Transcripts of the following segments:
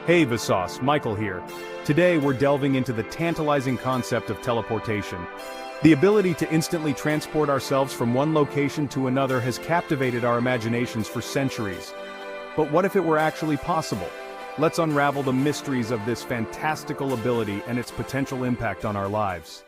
Hey Vsauce, Michael here. Today we're delving into the tantalizing concept of teleportation. The ability to instantly transport ourselves from one location to another has captivated our imaginations for centuries. But what if it were actually possible? Let's unravel the mysteries of this fantastical ability and its potential impact on our lives.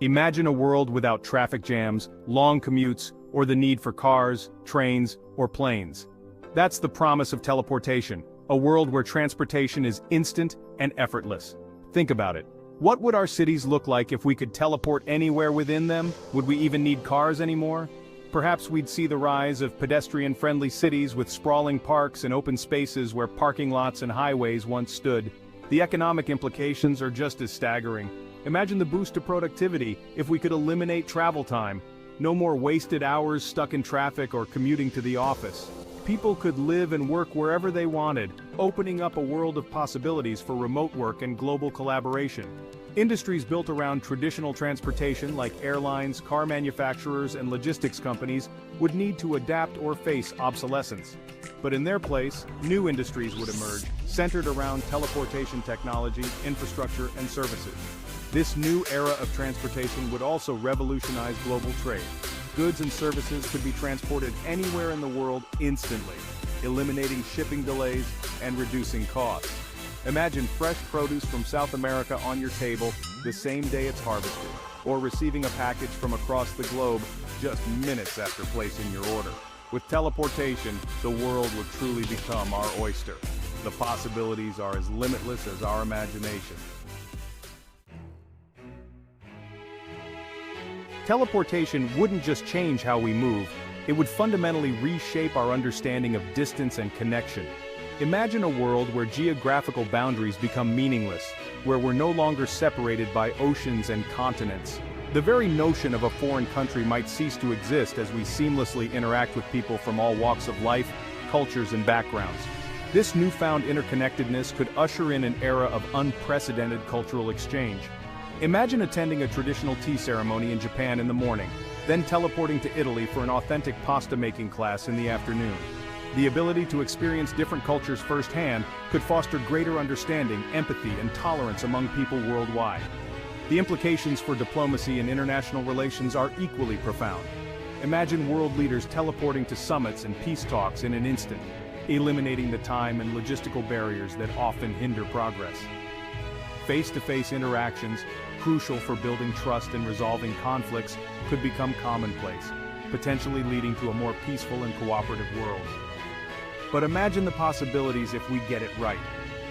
Imagine a world without traffic jams, long commutes, or the need for cars, trains, or planes. That's the promise of teleportation, a world where transportation is instant and effortless. Think about it. What would our cities look like if we could teleport anywhere within them? Would we even need cars anymore? Perhaps we'd see the rise of pedestrian-friendly cities with sprawling parks and open spaces where parking lots and highways once stood. The economic implications are just as staggering. Imagine the boost to productivity if we could eliminate travel time. No more wasted hours stuck in traffic or commuting to the office. People could live and work wherever they wanted, opening up a world of possibilities for remote work and global collaboration. Industries built around traditional transportation like airlines, car manufacturers, and logistics companies would need to adapt or face obsolescence. But in their place, new industries would emerge, centered around teleportation technology, infrastructure, and services. This new era of transportation would also revolutionize global trade. Goods and services could be transported anywhere in the world instantly, eliminating shipping delays and reducing costs. Imagine fresh produce from South America on your table the same day it's harvested, or receiving a package from across the globe just minutes after placing your order. With teleportation, the world would truly become our oyster. The possibilities are as limitless as our imagination. Teleportation wouldn't just change how we move, it would fundamentally reshape our understanding of distance and connection. Imagine a world where geographical boundaries become meaningless, where we're no longer separated by oceans and continents. The very notion of a foreign country might cease to exist as we seamlessly interact with people from all walks of life, cultures, and backgrounds. This newfound interconnectedness could usher in an era of unprecedented cultural exchange. Imagine attending a traditional tea ceremony in Japan in the morning, then teleporting to Italy for an authentic pasta-making class in the afternoon. The ability to experience different cultures firsthand could foster greater understanding, empathy, and tolerance among people worldwide. The implications for diplomacy and international relations are equally profound. Imagine world leaders teleporting to summits and peace talks in an instant, eliminating the time and logistical barriers that often hinder progress. Face-to-face interactions, crucial for building trust and resolving conflicts, could become commonplace, potentially leading to a more peaceful and cooperative world. But imagine the possibilities if we get it right.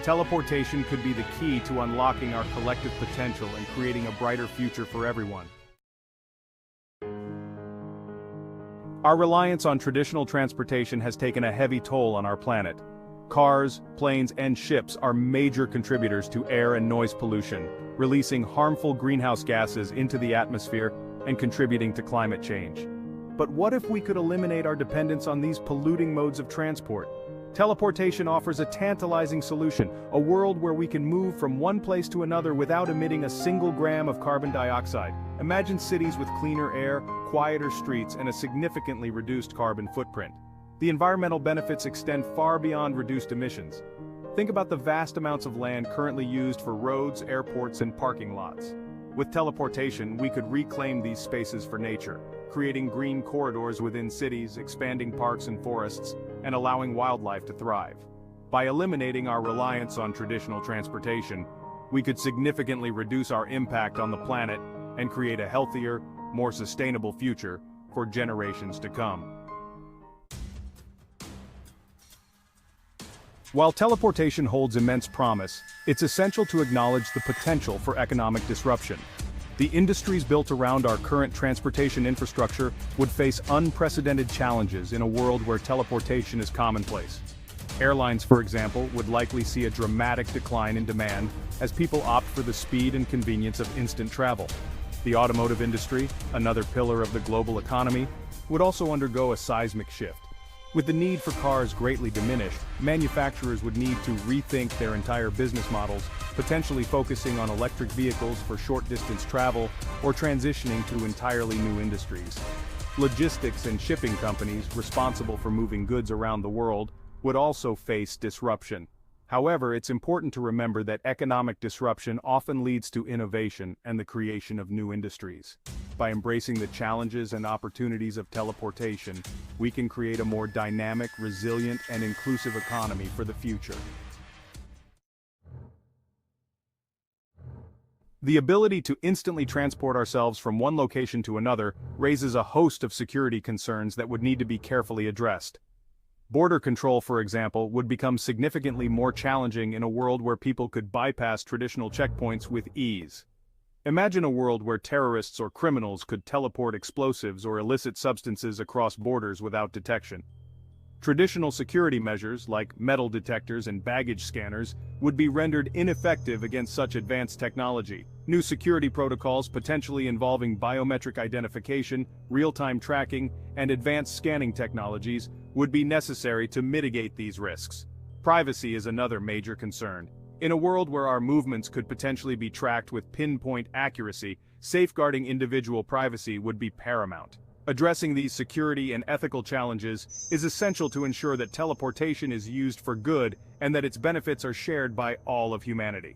Teleportation could be the key to unlocking our collective potential and creating a brighter future for everyone. Our reliance on traditional transportation has taken a heavy toll on our planet. Cars, planes, and ships are major contributors to air and noise pollution, releasing harmful greenhouse gases into the atmosphere and contributing to climate change. But what if we could eliminate our dependence on these polluting modes of transport? Teleportation offers a tantalizing solution, a world where we can move from one place to another without emitting a single gram of carbon dioxide. Imagine cities with cleaner air, quieter streets, and a significantly reduced carbon footprint. The environmental benefits extend far beyond reduced emissions. Think about the vast amounts of land currently used for roads, airports, and parking lots. With teleportation, we could reclaim these spaces for nature, creating green corridors within cities, expanding parks and forests, and allowing wildlife to thrive. By eliminating our reliance on traditional transportation, we could significantly reduce our impact on the planet and create a healthier, more sustainable future for generations to come. While teleportation holds immense promise, it's essential to acknowledge the potential for economic disruption. The industries built around our current transportation infrastructure would face unprecedented challenges in a world where teleportation is commonplace. Airlines, for example, would likely see a dramatic decline in demand as people opt for the speed and convenience of instant travel. The automotive industry, another pillar of the global economy, would also undergo a seismic shift. With the need for cars greatly diminished, manufacturers would need to rethink their entire business models, potentially focusing on electric vehicles for short-distance travel or transitioning to entirely new industries. Logistics and shipping companies responsible for moving goods around the world would also face disruption. However, it's important to remember that economic disruption often leads to innovation and the creation of new industries. By embracing the challenges and opportunities of teleportation, we can create a more dynamic, resilient, and inclusive economy for the future. The ability to instantly transport ourselves from one location to another raises a host of security concerns that would need to be carefully addressed. Border control, for example, would become significantly more challenging in a world where people could bypass traditional checkpoints with ease. Imagine a world where terrorists or criminals could teleport explosives or illicit substances across borders without detection. Traditional security measures, like metal detectors and baggage scanners, would be rendered ineffective against such advanced technology. New security protocols potentially involving biometric identification, real-time tracking, and advanced scanning technologies would be necessary to mitigate these risks. Privacy is another major concern. In a world where our movements could potentially be tracked with pinpoint accuracy, safeguarding individual privacy would be paramount. Addressing these security and ethical challenges is essential to ensure that teleportation is used for good and that its benefits are shared by all of humanity.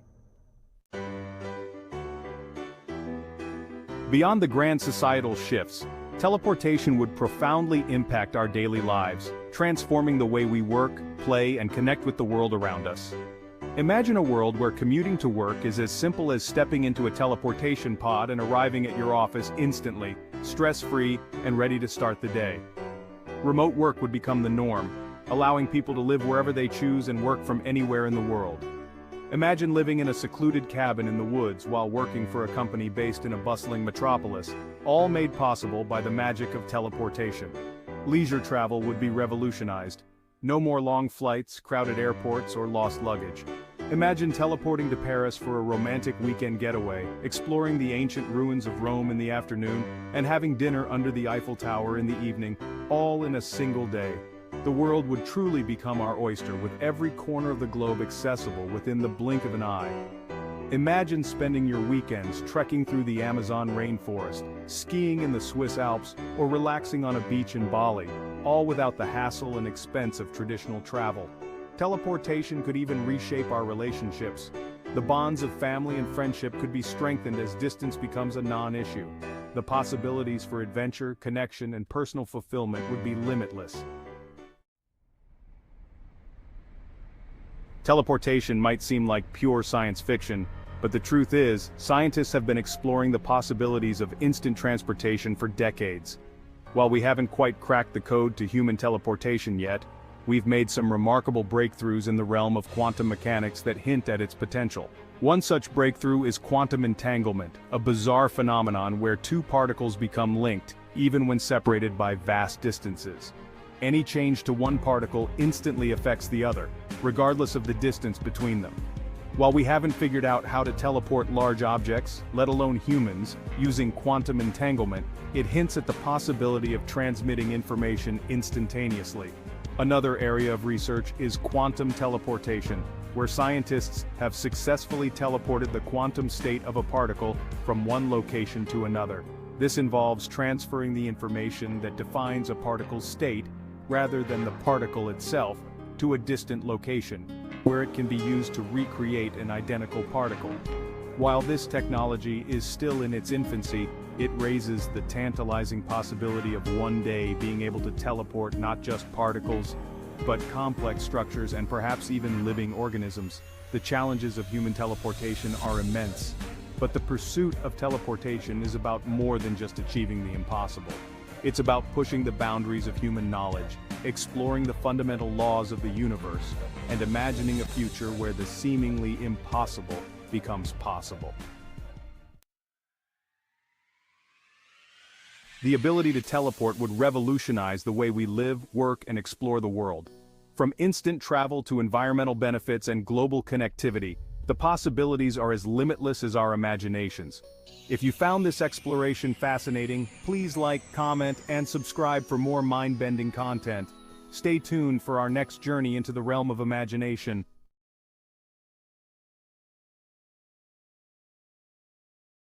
Beyond the grand societal shifts, teleportation would profoundly impact our daily lives, transforming the way we work, play, and connect with the world around us. Imagine a world where commuting to work is as simple as stepping into a teleportation pod and arriving at your office instantly, stress-free, and ready to start the day. Remote work would become the norm, allowing people to live wherever they choose and work from anywhere in the world. Imagine living in a secluded cabin in the woods while working for a company based in a bustling metropolis, all made possible by the magic of teleportation. Leisure travel would be revolutionized. No more long flights, crowded airports, or lost luggage. Imagine teleporting to Paris for a romantic weekend getaway, exploring the ancient ruins of Rome in the afternoon, and having dinner under the Eiffel Tower in the evening, all in a single day. The world would truly become our oyster, with every corner of the globe accessible within the blink of an eye. Imagine spending your weekends trekking through the Amazon rainforest, skiing in the Swiss Alps, or relaxing on a beach in Bali, all without the hassle and expense of traditional travel. Teleportation could even reshape our relationships. The bonds of family and friendship could be strengthened as distance becomes a non-issue. The possibilities for adventure, connection, and personal fulfillment would be limitless. Teleportation might seem like pure science fiction, but the truth is, scientists have been exploring the possibilities of instant transportation for decades. While we haven't quite cracked the code to human teleportation yet, we've made some remarkable breakthroughs in the realm of quantum mechanics that hint at its potential. One such breakthrough is quantum entanglement, a bizarre phenomenon where two particles become linked, even when separated by vast distances. Any change to one particle instantly affects the other, regardless of the distance between them. While we haven't figured out how to teleport large objects, let alone humans, using quantum entanglement, it hints at the possibility of transmitting information instantaneously. Another area of research is quantum teleportation, where scientists have successfully teleported the quantum state of a particle from one location to another. This involves transferring the information that defines a particle's state, rather than the particle itself, to a distant location, where it can be used to recreate an identical particle. While this technology is still in its infancy, it raises the tantalizing possibility of one day being able to teleport not just particles, but complex structures and perhaps even living organisms. The challenges of human teleportation are immense, but the pursuit of teleportation is about more than just achieving the impossible. It's about pushing the boundaries of human knowledge, exploring the fundamental laws of the universe, and imagining a future where the seemingly impossible becomes possible. The ability to teleport would revolutionize the way we live, work, and explore the world. From instant travel to environmental benefits and global connectivity, the possibilities are as limitless as our imaginations. If you found this exploration fascinating, please like, comment, and subscribe for more mind-bending content. Stay tuned for our next journey into the realm of imagination.